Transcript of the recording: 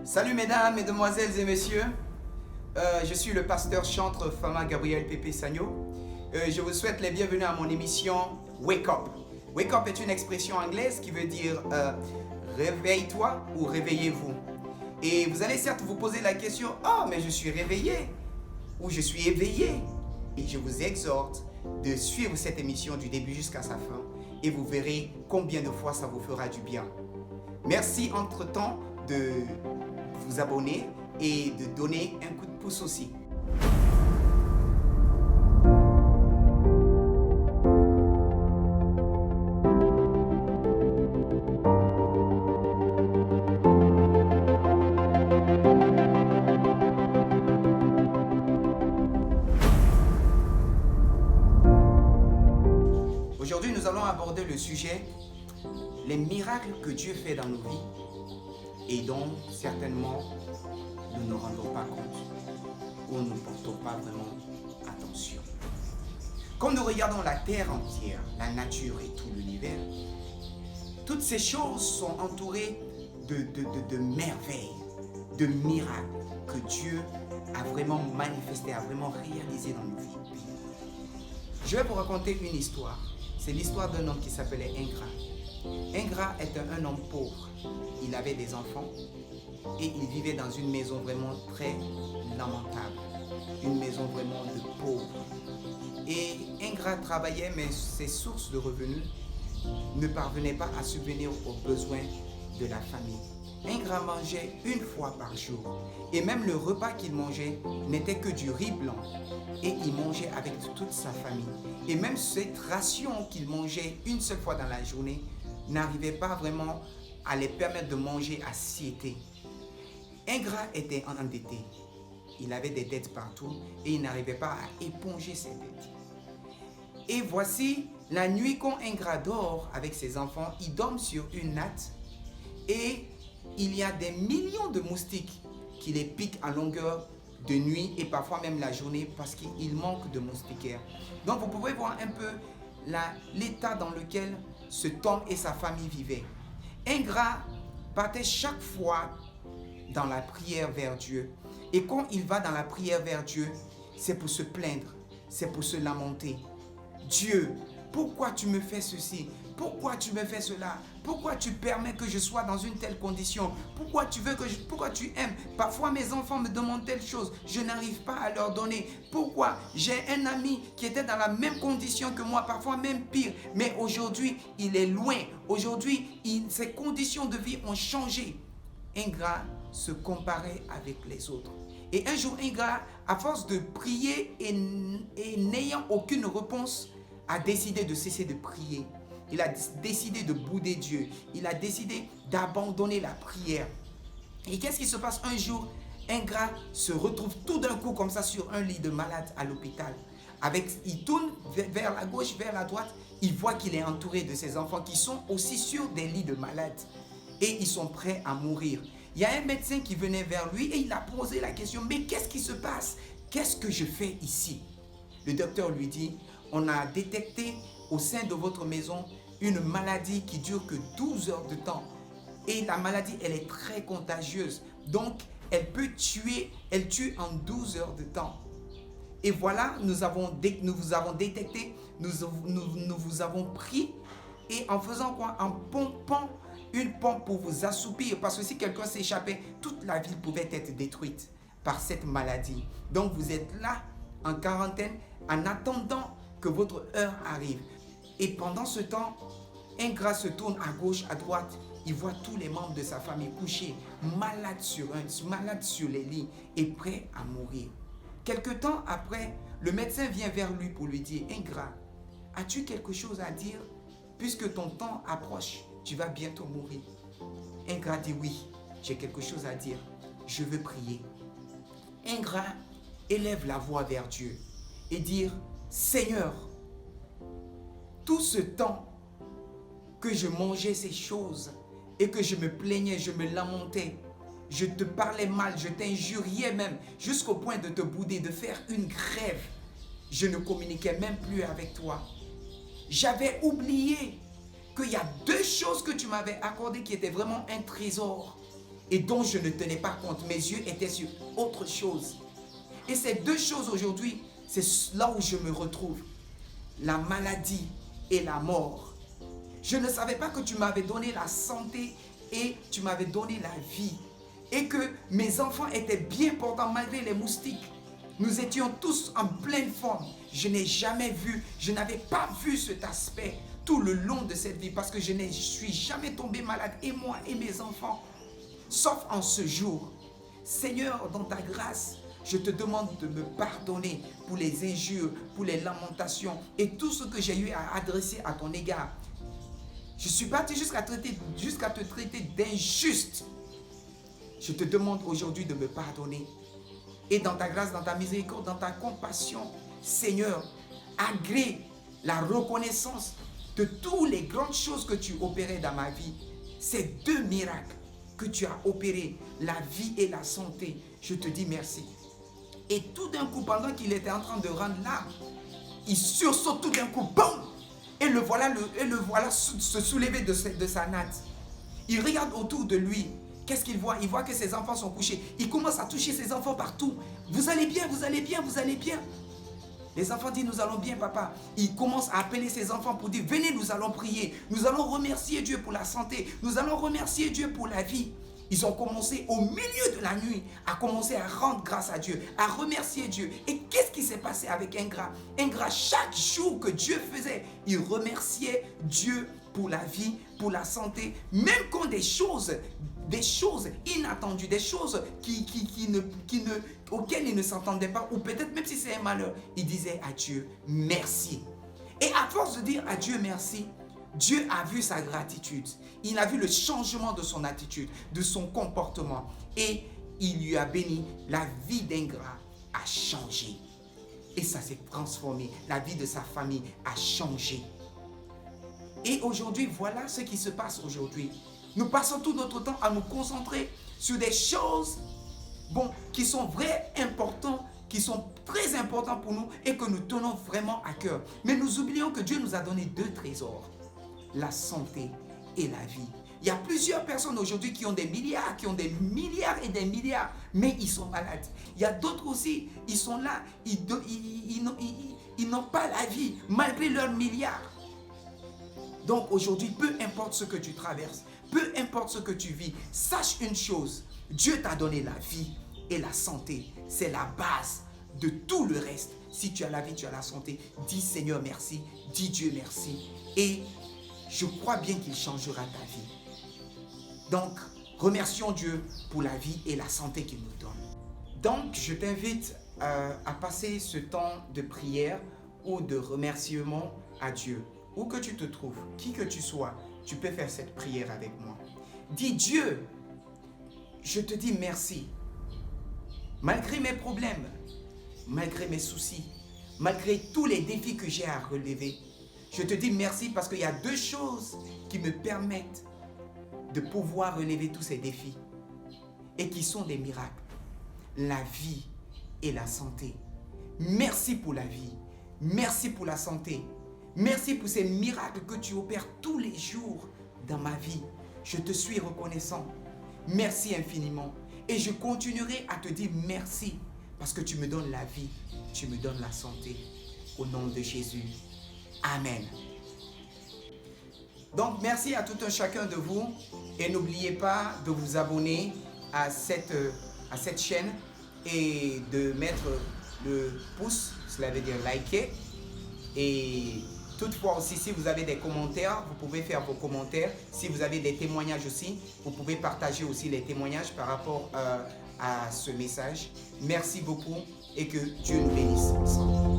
Salut mesdames, mesdemoiselles et messieurs. Je suis le pasteur chantre Fama Gabriel Pépé Sagno. Je vous souhaite les bienvenus à mon émission Wake Up. Wake Up est une expression anglaise qui veut dire réveille-toi ou réveillez-vous. Et vous allez certes vous poser la question, oh mais je suis réveillé ou je suis éveillé. Et je vous exhorte de suivre cette émission du début jusqu'à sa fin et vous verrez combien de fois ça vous fera du bien. Merci entre-temps de vous abonner et de donner un coup de pouce aussi. Aujourd'hui, nous allons aborder le sujet les miracles que Dieu fait dans nos vies et dont certainement nous ne rendons pas compte ou nous ne portons pas vraiment attention. Quand nous regardons la terre entière, la nature et tout l'univers, toutes ces choses sont entourées de merveilles, de miracles que Dieu a vraiment manifesté, a vraiment réalisé dans nos vies. Je vais vous raconter une histoire. C'est l'histoire d'un homme qui s'appelait Ingrat. Ingrat était un homme pauvre. Il avait des enfants et il vivait dans une maison vraiment très lamentable. Une maison vraiment de pauvres. Et Ingrat travaillait, mais ses sources de revenus ne parvenaient pas à subvenir aux besoins de la famille. Ingrat mangeait une fois par jour. Et même le repas qu'il mangeait n'était que du riz blanc. Et il mangeait avec toute sa famille. Et même cette ration qu'il mangeait une seule fois dans la journée n'arrivait pas vraiment à les permettre de manger à satiété. Ingrat était endetté. Il avait des dettes partout et il n'arrivait pas à éponger ses dettes. Et voici, la nuit quand Ingrat dort avec ses enfants, il dort sur une natte et il y a des millions de moustiques qui les piquent à longueur de nuit et parfois même la journée parce qu'il manque de moustiquaires. Donc vous pouvez voir un peu l'état dans lequel cet homme et sa famille vivaient. Ingrat partait chaque fois dans la prière vers Dieu. Et quand il va dans la prière vers Dieu, c'est pour se plaindre, c'est pour se lamenter. Dieu, pourquoi tu me fais ceci? Pourquoi tu me fais cela? Pourquoi tu permets que je sois dans une telle condition? Pourquoi tu aimes? Parfois mes enfants me demandent telle chose, je n'arrive pas à leur donner. Pourquoi? J'ai un ami qui était dans la même condition que moi, parfois même pire, mais aujourd'hui il est loin. Aujourd'hui ses conditions de vie ont changé. Ingrat se comparait avec les autres. Et un jour Ingrat, à force de prier et n'ayant aucune réponse, a décidé de cesser de prier. Il a décidé de bouder Dieu. Il a décidé d'abandonner la prière. Et qu'est-ce qui se passe un jour? Ingrat se retrouve tout d'un coup comme ça sur un lit de malade à l'hôpital. Il tourne vers la gauche, vers la droite. Il voit qu'il est entouré de ses enfants qui sont aussi sur des lits de malades. Et ils sont prêts à mourir. Il y a un médecin qui venait vers lui et il a posé la question, mais qu'est-ce qui se passe? Qu'est-ce que je fais ici? Le docteur lui dit, on a détecté au sein de votre maison une maladie qui dure que 12 heures de temps. Et la maladie, elle est très contagieuse. Donc, elle tue en 12 heures de temps. Et voilà, nous vous avons détecté, nous vous avons pris. Et en faisant quoi? En pompant une pompe pour vous assoupir. Parce que si quelqu'un s'échappait, toute la ville pouvait être détruite par cette maladie. Donc, vous êtes là, en quarantaine, en attendant que votre heure arrive. Et pendant ce temps, Ingrat se tourne à gauche, à droite. Il voit tous les membres de sa famille couchés, malades sur les lits et prêts à mourir. Quelque temps après, le médecin vient vers lui pour lui dire, Ingrat, as-tu quelque chose à dire? Puisque ton temps approche, tu vas bientôt mourir. Ingrat dit oui, j'ai quelque chose à dire. Je veux prier. Ingrat élève la voix vers Dieu et dire, Seigneur, tout ce temps que je mangeais ces choses et que je me plaignais, je me lamentais, je te parlais mal, je t'injuriais même, jusqu'au point de te bouder, de faire une grève. Je ne communiquais même plus avec toi. J'avais oublié qu'il y a deux choses que tu m'avais accordées qui étaient vraiment un trésor. et dont je ne tenais pas compte. Mes yeux étaient sur autre chose. Et ces deux choses aujourd'hui, c'est là où je me retrouve. La maladie et la mort. Je ne savais pas que tu m'avais donné la santé et tu m'avais donné la vie. Et que mes enfants étaient bien portants malgré les moustiques. Nous étions tous en pleine forme. Je n'ai jamais vu, je n'avais pas vu cet aspect tout le long de cette vie parce que je ne suis jamais tombé malade, et moi et mes enfants, sauf en ce jour. Seigneur, dans ta grâce, je te demande de me pardonner pour les injures, pour les lamentations et tout ce que j'ai eu à adresser à ton égard. Je suis parti jusqu'à te traiter d'injuste. Je te demande aujourd'hui de me pardonner. Et dans ta grâce, dans ta miséricorde, dans ta compassion, Seigneur, agrée la reconnaissance de toutes les grandes choses que tu opérais dans ma vie. Ces deux miracles que tu as opérés, la vie et la santé, je te dis merci. Et tout d'un coup, pendant qu'il était en train de rendre l'âme, il sursaute tout d'un coup, boum! Et le voilà se soulever de sa natte. Il regarde autour de lui. Qu'est-ce qu'il voit? Il voit que ses enfants sont couchés. Il commence à toucher ses enfants partout. Vous allez bien, vous allez bien, vous allez bien. Les enfants disent, nous allons bien, papa. Il commence à appeler ses enfants pour dire, venez, nous allons prier. Nous allons remercier Dieu pour la santé. Nous allons remercier Dieu pour la vie. Ils ont commencé au milieu de la nuit à commencer à rendre grâce à Dieu, à remercier Dieu. Et qu'est-ce qui s'est passé avec Ingrat? Ingrat, chaque jour que Dieu faisait, il remerciait Dieu pour la vie, pour la santé, même quand des choses inattendues, des choses auxquelles il ne s'entendait pas, ou peut-être même si c'est un malheur, il disait à Dieu merci. Et à force de dire à Dieu merci, Dieu a vu sa gratitude. Il a vu le changement de son attitude, de son comportement. Et il lui a béni. La vie d'Ingrat a changé. Et ça s'est transformé. La vie de sa famille a changé. Et aujourd'hui, voilà ce qui se passe aujourd'hui. Nous passons tout notre temps à nous concentrer sur des choses qui sont importantes, qui sont très importantes pour nous et que nous tenons vraiment à cœur. Mais nous oublions que Dieu nous a donné deux trésors. La santé et la vie. Il y a plusieurs personnes aujourd'hui qui ont des milliards et des milliards, mais ils sont malades. Il y a d'autres aussi, ils sont là, ils n'ont pas la vie malgré leurs milliards. Donc aujourd'hui, peu importe ce que tu traverses, peu importe ce que tu vis, sache une chose, Dieu t'a donné la vie et la santé. C'est la base de tout le reste. Si tu as la vie, tu as la santé. Dis Seigneur merci, dis Dieu merci. Et je crois bien qu'il changera ta vie. Donc, remercions Dieu pour la vie et la santé qu'il nous donne. Donc, je t'invite à passer ce temps de prière ou de remerciement à Dieu. Où que tu te trouves, qui que tu sois, tu peux faire cette prière avec moi. Dis Dieu, je te dis merci. Malgré mes problèmes, malgré mes soucis, malgré tous les défis que j'ai à relever, je te dis merci parce qu'il y a deux choses qui me permettent de pouvoir relever tous ces défis et qui sont des miracles. La vie et la santé. Merci pour la vie. Merci pour la santé. Merci pour ces miracles que tu opères tous les jours dans ma vie. Je te suis reconnaissant. Merci infiniment. Et je continuerai à te dire merci parce que tu me donnes la vie, tu me donnes la santé. Au nom de Jésus. Amen. Donc, merci à tout un chacun de vous. Et n'oubliez pas de vous abonner à cette chaîne et de mettre le pouce, cela veut dire liker. Et toutefois aussi, si vous avez des commentaires, vous pouvez faire vos commentaires. Si vous avez des témoignages aussi, vous pouvez partager aussi les témoignages par rapport à ce message. Merci beaucoup et que Dieu nous bénisse ensemble.